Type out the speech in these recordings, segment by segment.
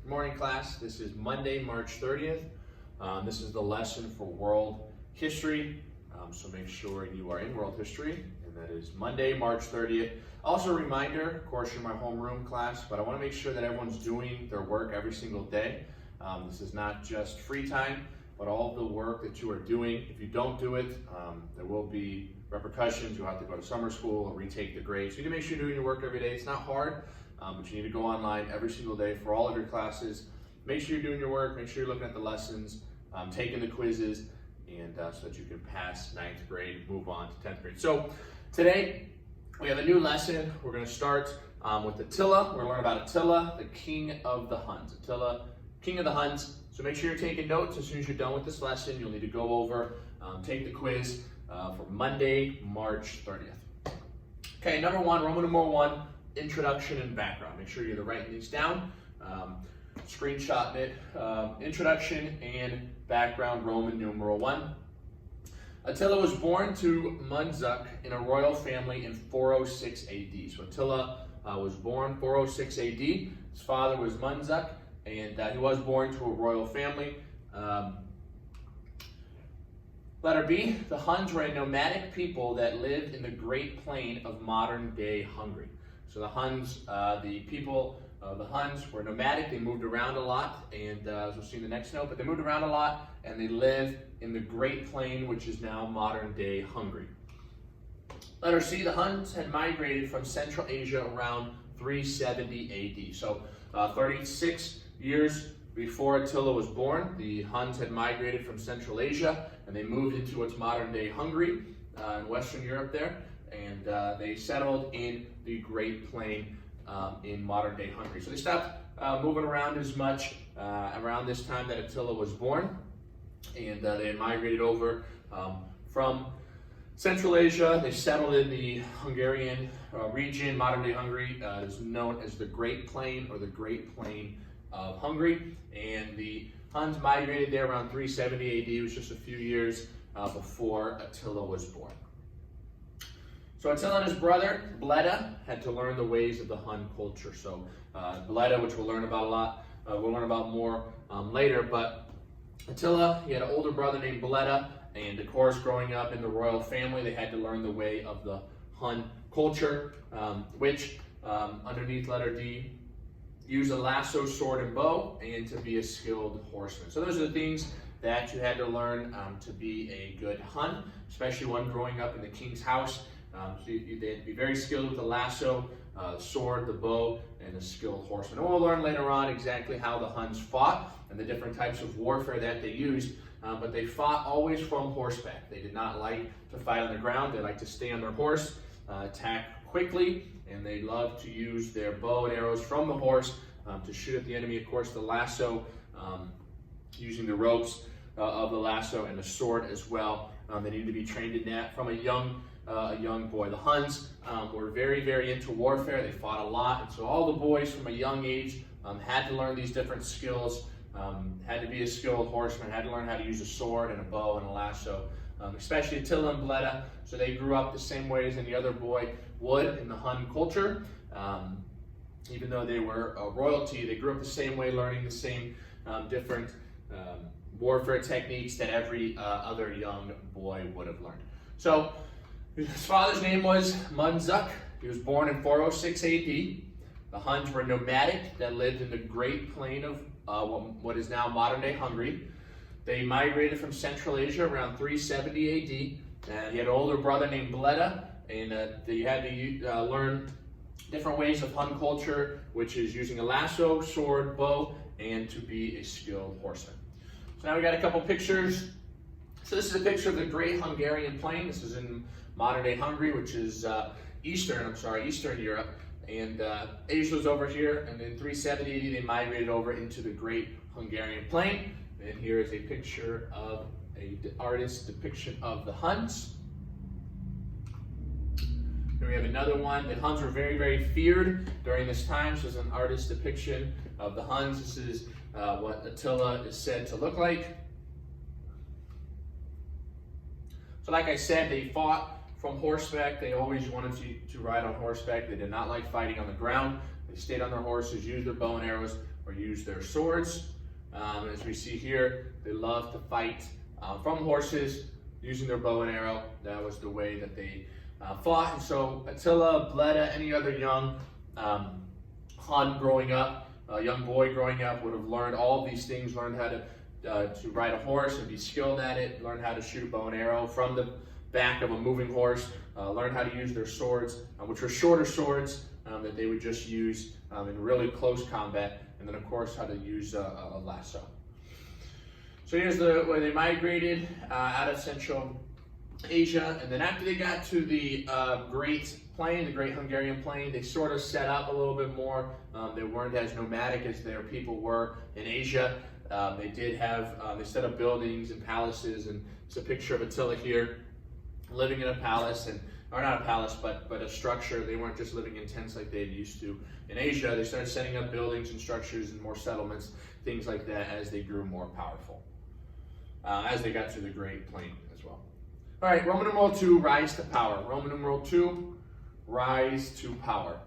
Good morning, class. This is Monday, March 30th. This is the lesson for world history. So make sure you are in world history, and that is Monday, March 30th. Also a reminder, of course, you're my homeroom class, but I want to make sure that everyone's doing their work every single day. This is not just free time, but all of the work that you are doing. If you don't do it, there will be repercussions. You'll have to go to summer school or retake the grades. So you need to make sure you're doing your work every day. It's not hard, but you need to go online every single day for all of your classes. Make sure you're doing your work. Make sure you're looking at the lessons, taking the quizzes, and so that you can pass 9th grade, move on to 10th grade. So today we have a new lesson. We're going to start with Attila. We're going to learn about Attila, the king of the Huns. Attila, king of the Huns. So make sure you're taking notes. As soon as you're done with this lesson, you'll need to go over, take the quiz for Monday, March 30th. Okay, number one, Roman numeral 1, introduction and background. Make sure you're writing these down, screenshotting it. Introduction and background, Roman numeral 1. Attila was born to Mundzuk in a royal family in 406 AD. So Attila was born 406 AD. His father was Mundzuk, and he was born to a royal family. Letter B, the Huns were a nomadic people that lived in the Great Plain of modern-day Hungary. So the Huns, the people of the Huns were nomadic. They moved around a lot, and as we'll see in the next note, but they moved around a lot, and they lived in the Great Plain, which is now modern-day Hungary. Letter C, the Huns had migrated from Central Asia around 370 AD. So 36 years before Attila was born, the Huns had migrated from Central Asia, and they moved into what's modern-day Hungary in Western Europe there, and they settled in the Great Plain in modern-day Hungary. So they stopped moving around as much around this time that Attila was born, and they had migrated over from Central Asia. They settled in the Hungarian region. Modern-day Hungary is known as the Great Plain or the Great Plain of Hungary, and the Huns migrated there around 370 AD. It was just a few years before Attila was born. So Attila and his brother, Bleda, had to learn the ways of the Hun culture. So Bleda, which we'll learn about a lot, we'll learn about more later, but Attila, he had an older brother named Bleda, and of course, growing up in the royal family, they had to learn the way of the Hun culture, which underneath letter D, use a lasso, sword, and bow, and to be a skilled horseman. So those are the things that you had to learn to be a good Hun, especially one growing up in the king's house. So they had to be very skilled with the lasso, the sword, the bow, and the skilled horseman. And we'll learn later on exactly how the Huns fought and the different types of warfare that they used, but they fought always from horseback. They did not like to fight on the ground. They liked to stay on their horse, attack quickly, and they loved to use their bow and arrows from the horse to shoot at the enemy. Of course, the lasso, using the ropes of the lasso, and the sword as well. They needed to be trained in that from a young boy. The Huns were very, very into warfare. They fought a lot, and so all the boys from a young age had to learn these different skills, had to be a skilled horseman, had to learn how to use a sword and a bow and a lasso, especially Attila and Bleda. So they grew up the same way as any other boy would in the Hun culture. Even though they were royalty, they grew up the same way, learning the same different warfare techniques that every other young boy would have learned. So his father's name was Mundzuk. He was born in 406 AD. The Huns were nomadic that lived in the Great Plain of what is now modern-day Hungary. They migrated from Central Asia around 370 AD. And he had an older brother named Bleda, and they had to learn different ways of Hun culture, which is using a lasso, sword, bow, and to be a skilled horseman. So now we got a couple pictures. So this is a picture of the Great Hungarian Plain. This is in modern-day Hungary, which is Eastern Europe. And Asia was over here, and in 370 AD, they migrated over into the Great Hungarian Plain. And here is a picture of an artist's depiction of the Huns. Here we have another one. The Huns were very, very feared during this time. So this is an artist's depiction of the Huns. This is what Attila is said to look like. So like I said, they fought from horseback. They always wanted to ride on horseback. They did not like fighting on the ground. They They stayed on their horses, used their bow and arrows, or used their swords. As we see here, they loved to fight from horses, using their bow and arrow. That was the way that they fought. And so Attila, Bleda, any other young Hun growing up, a young boy growing up, would have learned all of these things, learned how to ride a horse and be skilled at it, learned how to shoot a bow and arrow from the back of a moving horse, learned how to use their swords, which were shorter swords that they would just use in really close combat, and then of course how to use a lasso. So here's the way they migrated out of Central Asia, and then after they got to the Great Plain, the Great Hungarian Plain, they sort of set up a little bit more. They weren't as nomadic as their people were in Asia. They did have, they set up buildings and palaces, and it's a picture of Attila here, living in a palace, or not a palace, but a structure. They weren't just living in tents like they used to in Asia. They started setting up buildings and structures and more settlements, things like that, as they grew more powerful, as they got to the Great Plain as well. All right, Roman numeral 2, rise to power. Roman numeral 2, rise to power.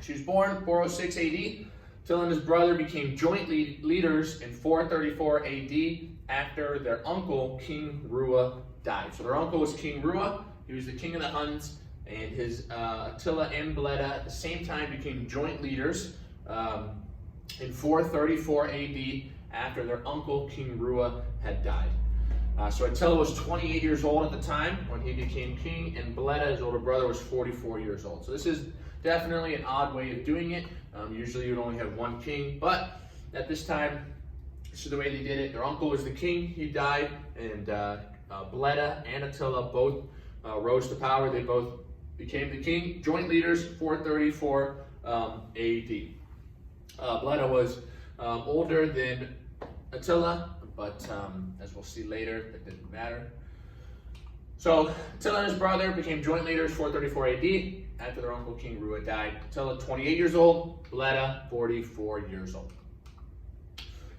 She was born 406 AD. Attila and his brother became joint leaders in 434 AD after their uncle, King Rua, died. So their uncle was King Rua. He was the king of the Huns, and his Attila and Bleda at the same time became joint leaders in 434 AD after their uncle, King Rua, had died. So Attila was 28 years old at the time when he became king, and Bleda, his older brother, was 44 years old. So this is definitely an odd way of doing it. Usually you would only have one king, but at this time, this is the way they did it. Their uncle was the king, he died, and Bleda and Attila both rose to power. They both became the king, joint leaders, 434 AD. Bleda was older than Attila, but as we'll see later, that didn't matter. So Attila and his brother became joint leaders 434 AD after their uncle King Rua died. Attila 28 years old, Bleda 44 years old.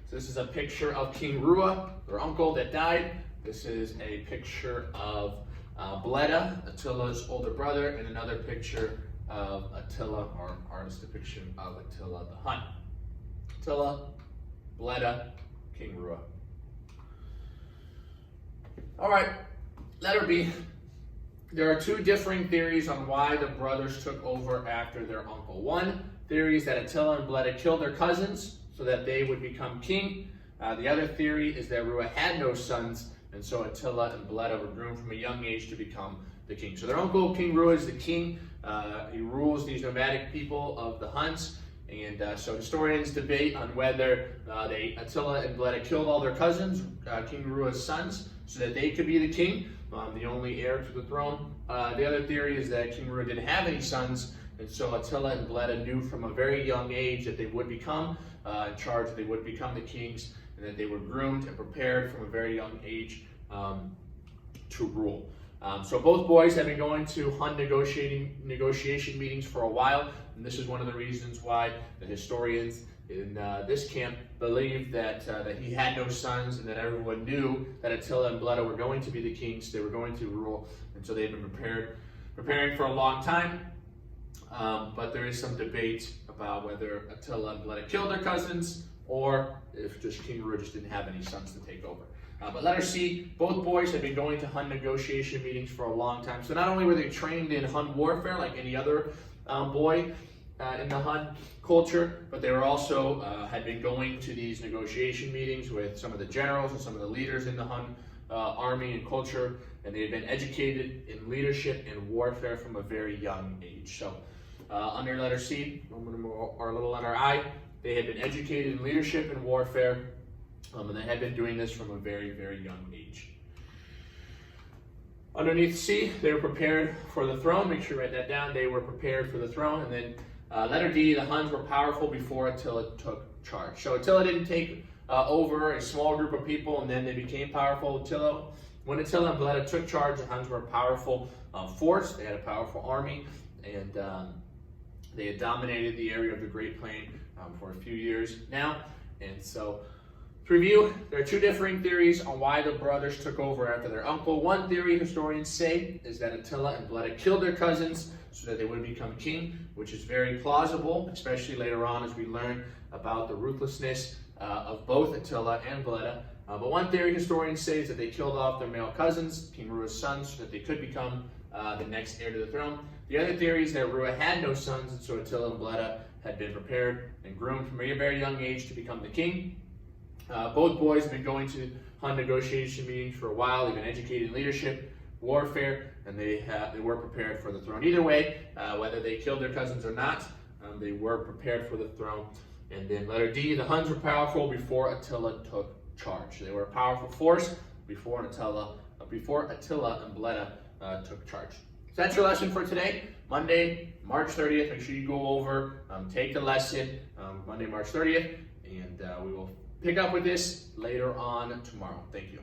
So this is a picture of King Rua, their uncle that died. This is a picture of Bleda, Attila's older brother, and another picture of Attila, or artist depiction of Attila the Hun. Attila, Bleda, King Rua. All right, letter B. There are two differing theories on why the brothers took over after their uncle. One theory is that Attila and Bleda killed their cousins so that they would become king. The other theory is that Rua had no sons, and so Attila and Bleda were groomed from a young age to become the king. So their uncle, King Rua, is the king. He rules these nomadic people of the Huns. And so historians debate on whether Attila and Bleda killed all their cousins, King Rua's sons, so that they could be the king, the only heir to the throne. The other theory is that King Rua didn't have any sons, and so Attila and Bleda knew from a very young age that they would become in charge, they would become the kings, and that they were groomed and prepared from a very young age to rule. So both boys have been going to Hun negotiation meetings for a while, and this is one of the reasons why the historians in this camp believed that he had no sons, and that everyone knew that Attila and Bleda were going to be the kings, they were going to rule, and so they've been preparing for a long time. But there is some debate about whether Attila and Bleda killed their cousins, or if just King Rua just didn't have any sons to take over. But letter C, both boys had been going to Hun negotiation meetings for a long time. So not only were they trained in Hun warfare like any other boy in the Hun culture, but they were also had been going to these negotiation meetings with some of the generals and some of the leaders in the Hun army and culture, and they had been educated in leadership and warfare from a very young age. So under letter C, our little letter I, they had been educated in leadership and warfare, and they had been doing this from a very, very young age. Underneath C, they were prepared for the throne. Make sure you write that down. They were prepared for the throne. And then letter D, the Huns were powerful before Attila took charge. So Attila didn't take over a small group of people and then they became powerful. When Attila and Bleda took charge, the Huns were a powerful force. They had a powerful army, and they had dominated the area of the Great Plain for a few years now. And so, to review, there are two differing theories on why the brothers took over after their uncle. One theory historians say is that Attila and Bleda killed their cousins so that they would become king, which is very plausible, especially later on as we learn about the ruthlessness of both Attila and Bleda. But one theory historians say is that they killed off their male cousins, King Rua's sons, so that they could become the next heir to the throne. The other theory is that Rua had no sons, and so Attila and Bleda had been prepared and groomed from a very young age to become the king. Both boys have been going to Hun negotiation meetings for a while. They've been educated in leadership, warfare, and they were prepared for the throne. Either way, whether they killed their cousins or not, they were prepared for the throne. And then letter D, the Huns were powerful before Attila took charge. They were a powerful force before Attila and Bleda took charge. So that's your lesson for today, Monday, March 30th. Make sure you go over, take the lesson, Monday, March 30th, and we will pick up with this later on tomorrow. Thank you.